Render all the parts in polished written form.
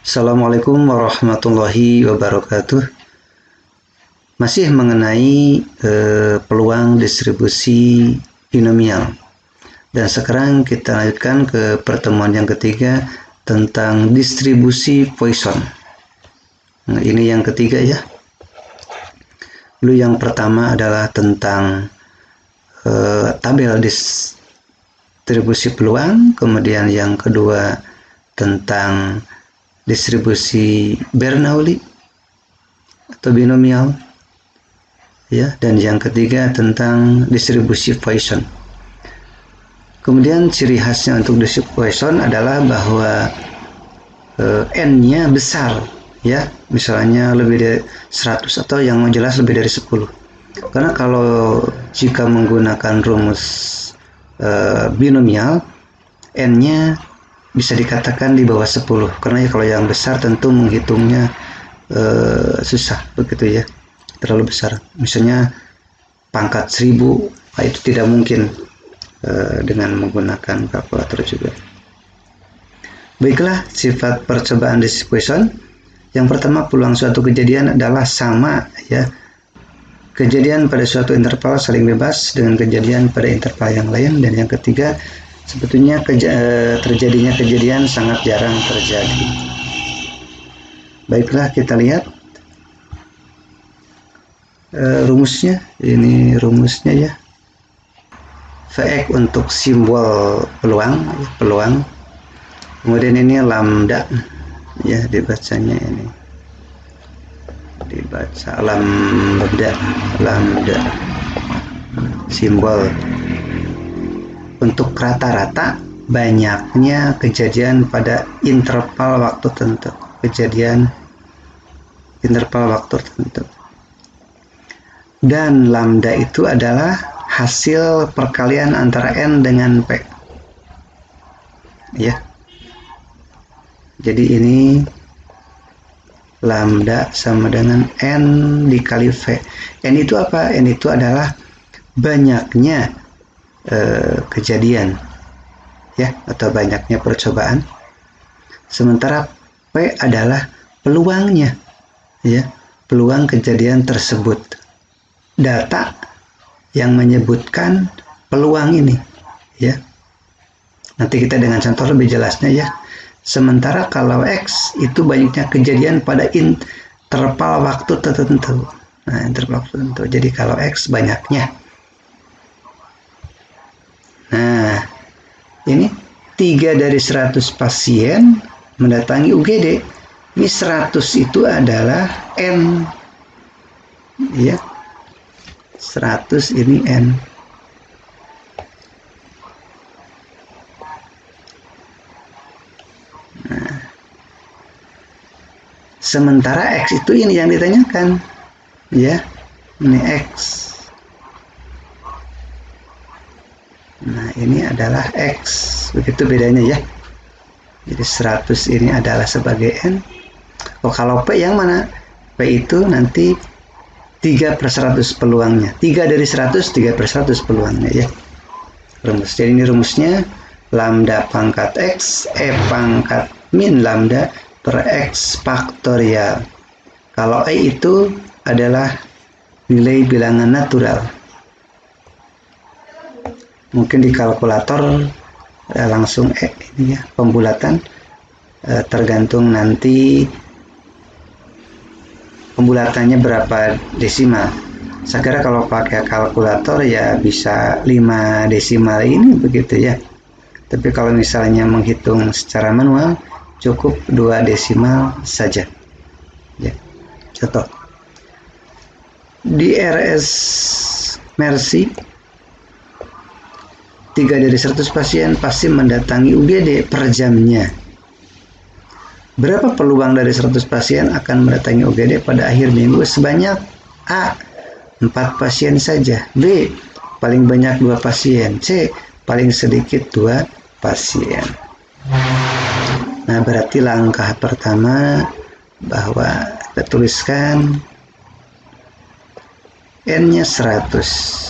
Assalamualaikum warahmatullahi wabarakatuh. Masih mengenai peluang distribusi binomial. Dan sekarang kita lanjutkan ke pertemuan yang ketiga tentang distribusi Poisson. Nah, ini yang ketiga ya. Lalu yang pertama adalah tentang tabel distribusi peluang, kemudian yang kedua tentang distribusi Bernoulli atau binomial ya, dan yang ketiga tentang distribusi Poisson. Kemudian ciri khasnya untuk distribusi Poisson adalah bahwa n-nya besar ya, misalnya lebih dari 100 atau yang jelas lebih dari 10. Karena kalau jika menggunakan rumus binomial, n-nya bisa dikatakan di bawah 10, karena kalau yang besar tentu menghitungnya susah begitu ya, terlalu besar. Misalnya pangkat 1000, itu tidak mungkin dengan menggunakan kalkulator juga. Baiklah, sifat percobaan distribusi Poisson. Yang pertama, peluang suatu kejadian adalah sama ya. Kejadian pada suatu interval saling bebas dengan kejadian pada interval yang lain. Dan yang ketiga, sebetulnya terjadinya kejadian sangat jarang terjadi. Baiklah, kita lihat rumusnya. Ini rumusnya ya. Vx untuk simbol peluang. Kemudian ini lambda ya, dibacanya ini. Dibaca lambda simbol. Untuk rata-rata banyaknya kejadian pada interval waktu tertentu. Dan lambda itu adalah hasil perkalian antara n dengan p. Ya. Jadi ini lambda sama dengan n dikali v. N itu apa? N itu adalah banyaknya kejadian ya, atau banyaknya percobaan, sementara P adalah peluangnya ya, peluang kejadian tersebut, data yang menyebutkan peluang ini ya. Nanti kita dengan contoh lebih jelasnya ya. Sementara kalau X itu banyaknya kejadian pada interval waktu tertentu. Nah, interval waktu tertentu. Jadi kalau X banyaknya. Nah, ini 3 dari 100 pasien mendatangi UGD. Ini 100 itu adalah N. Ya. 100 ini N. Nah, sementara X itu ini yang ditanyakan. Ya. Ini X. Nah, ini adalah X. Begitu bedanya ya. Jadi 100 ini adalah sebagai N. Oh, kalau P yang mana? P itu nanti 3/100 peluangnya. 3 dari 100, 3/100 peluangnya ya. Rumus. Jadi ini rumusnya lambda pangkat X, E pangkat min lambda per X faktorial. Kalau E itu adalah nilai bilangan natural. Mungkin di kalkulator langsung ini ya, pembulatan tergantung nanti pembulatannya berapa desimal. Saya kira kalau pakai kalkulator ya bisa 5 desimal ini begitu ya. Tapi kalau misalnya menghitung secara manual cukup 2 desimal saja. Ya. Contoh. Di RS Mercy 3 dari 100 pasien pasti mendatangi UGD per jamnya. Berapa peluang dari 100 pasien akan mendatangi UGD pada akhir minggu? Sebanyak A, 4 pasien saja. B, paling banyak 2 pasien. C, paling sedikit 2 pasien. Nah, berarti langkah pertama bahwa kita tuliskan N-nya 100.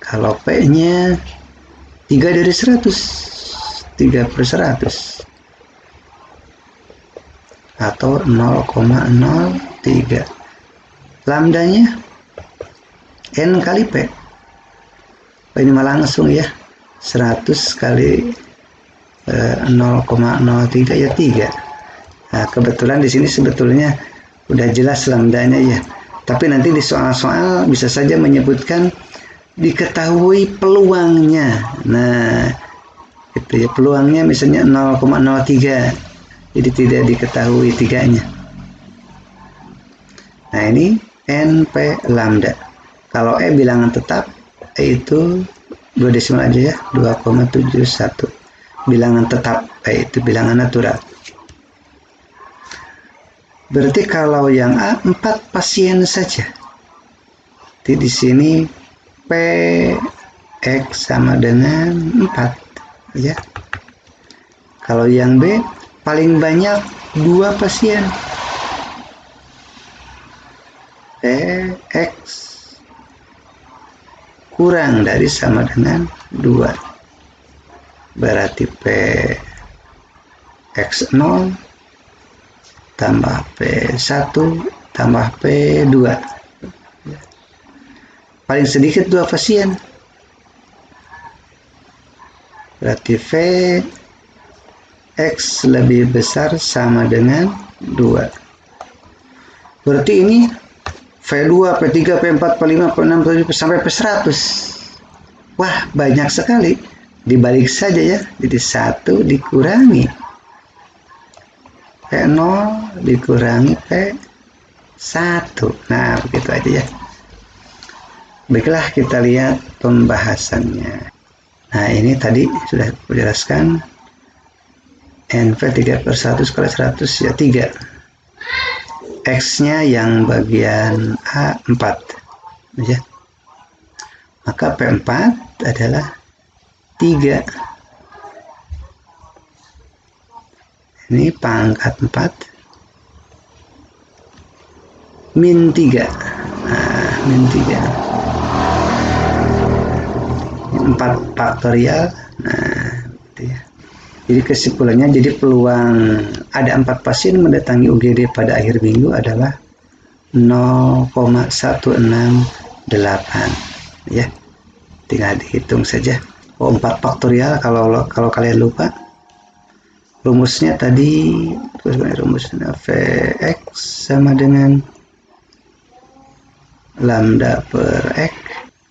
Kalau P-nya 3 dari 100, 3/100. atau 0,03. Lambdanya N kali P. Ini malah langsung ya, 100 kali 0,03 ya 3. Nah, kebetulan di sini sebetulnya udah jelas lambdanya ya. Tapi nanti di soal-soal bisa saja menyebutkan diketahui peluangnya. Nah, itu ya, peluangnya misalnya 0,03. Jadi tidak diketahui tiganya. Nah, ini NP lambda. Kalau E bilangan tetap, E itu 2 desimal aja ya, 2,71. Bilangan tetap, E itu bilangan natural. Berarti kalau yang A 4 pasien saja. Jadi di sini Px sama dengan 4 ya. Kalau yang B paling banyak 2 pasien. Px kurang dari sama dengan 2. Berarti Px0 tambah P1 tambah P2. Paling sedikit 2 pasien. Berarti Vx lebih besar sama dengan 2. Berarti ini V2, P3, P4, P5, P6, P7 sampai P100. Wah, banyak sekali. Dibalik saja ya. Jadi 1 dikurangi P0 dikurangi P1. Nah, begitu aja ya. Baiklah, kita lihat pembahasannya. Nah, ini tadi sudah dijelaskan. NV 3/100 kali 100 ya 3. X-nya yang bagian A 4. Ya. Maka P4 adalah 3. Ini pangkat 4 min 3. Nah, min 3. 4 faktorial. Nah, gitu ya. Jadi kesimpulannya, jadi peluang ada 4 pasien mendatangi UGD pada akhir minggu adalah 0,168 ya. Tinggal dihitung saja. 4 faktorial kalau kalian lupa. Rumusnya tadi, rumusnya Vx sama dengan lambda per X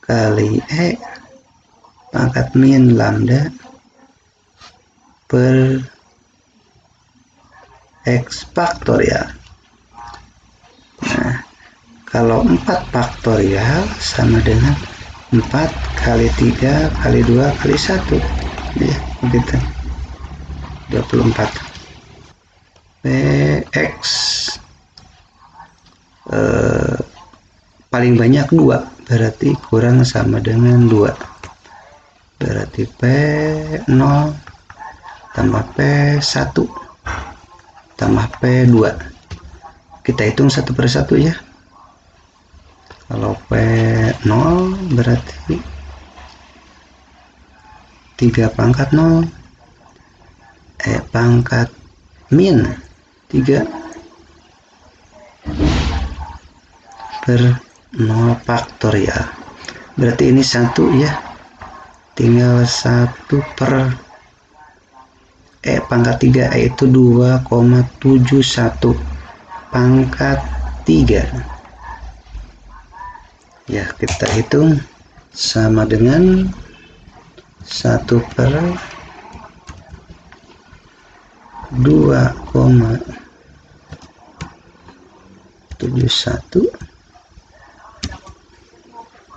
kali E pangkat min lambda per X faktorial. Nah, kalau 4 faktorial sama dengan 4 kali 3 kali 2 kali 1 ya, begitu. 24. Px paling banyak 2, berarti kurang sama dengan 2. Berarti P0 tambah P1 tambah P2. Kita hitung satu per satu ya. Kalau P0 berarti 3 pangkat 0. Pangkat min 3 per 0 faktorial. Berarti ini 1 ya. Tinggal 1 per pangkat 3, yaitu 2,71 pangkat 3. Ya, kita hitung sama dengan 1 per 2,71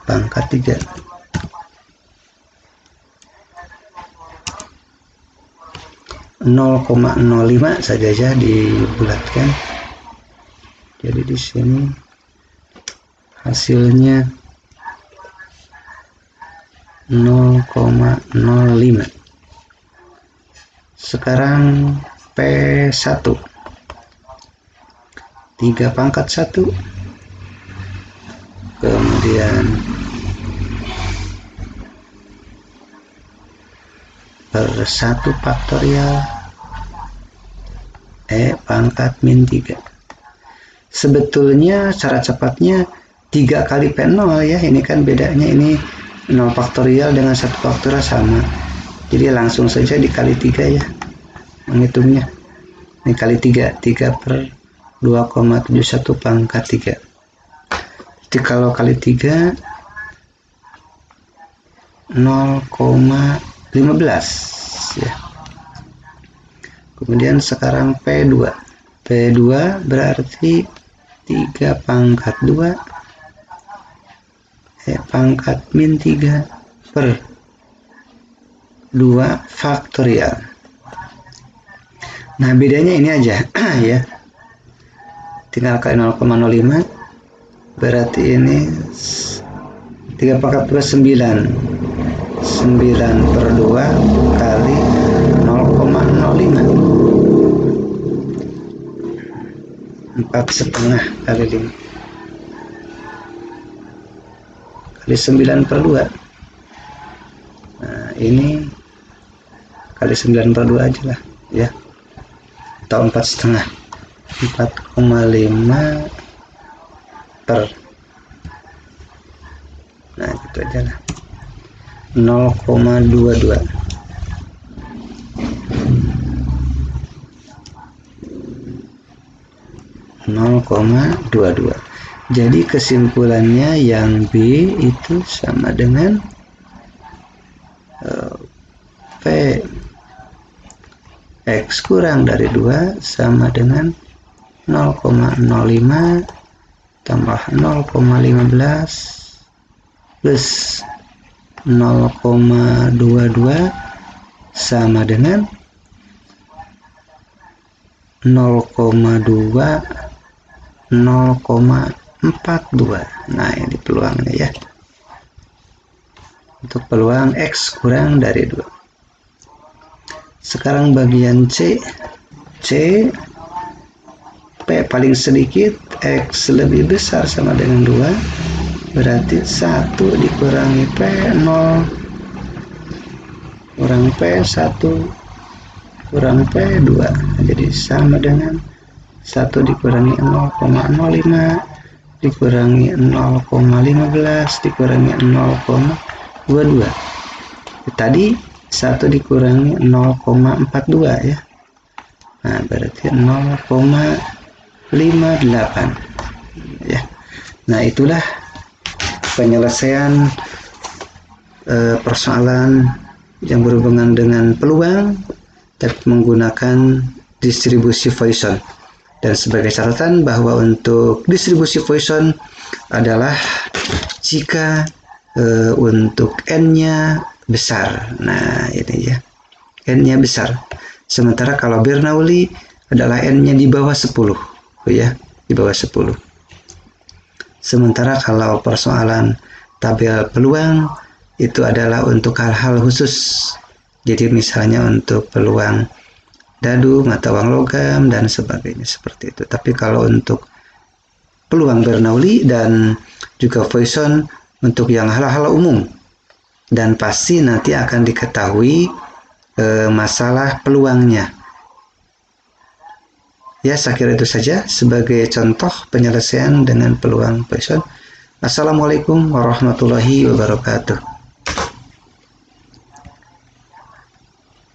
pangkat 3. (0,05 saja dibulatkan. Jadi di sini hasilnya 0,05. Sekarang P1 3 pangkat 1, kemudian per 1 faktorial E pangkat min 3. Sebetulnya cara cepatnya 3 kali P0 ya. Ini kan bedanya, ini 0 faktorial dengan 1 faktorial sama. Jadi langsung saja dikali 3 ya menghitungnya. Ini kali 3 per 2,71 pangkat 3. Jadi kalau kali 3 0,15 ya. Kemudian sekarang P2 berarti 3 pangkat 2 pangkat min 3 per 2 faktorial. Nah bedanya ini aja ya, tinggal kali 0,05 berarti ini 3 pangkat 2 9 per 2 kali 0,05 4,5 kali 5 kali 9 per 2. Nah ini kali 9 per 2 aja lah ya, atau 4,5 per, nah gitu aja lah, 0,22. Jadi kesimpulannya yang B itu sama dengan P X kurang dari 2 sama dengan 0,05 tambah 0,15 plus 0,22 sama dengan 0,2 0,42. Nah ini peluangnya ya, untuk peluang X kurang dari 2. Sekarang bagian C P paling sedikit, X lebih besar sama dengan 2, berarti 1 dikurangi P 0 kurang P 1 kurang P 2, jadi sama dengan 1 dikurangi 0,05 dikurangi 0,15 dikurangi 0,22. Tadi 1 dikurangi 0,42 ya. Nah, berarti 0,58 ya. Nah, itulah penyelesaian persoalan yang berhubungan dengan peluang dan menggunakan distribusi Poisson. Dan sebagai catatan bahwa untuk distribusi Poisson adalah jika untuk N-nya besar. Nah, ini ya. N-nya besar. Sementara kalau Bernoulli adalah N-nya di bawah 10. Ya, di bawah 10. Sementara kalau persoalan tabel peluang itu adalah untuk hal-hal khusus. Jadi misalnya untuk peluang dadu, mata uang logam, dan sebagainya seperti itu. Tapi kalau untuk peluang Bernoulli dan juga Poisson untuk yang hal-hal umum, dan pasti nanti akan diketahui masalah peluangnya. Ya, saya kira itu saja sebagai contoh penyelesaian dengan peluang Poisson. Assalamualaikum warahmatullahi wabarakatuh.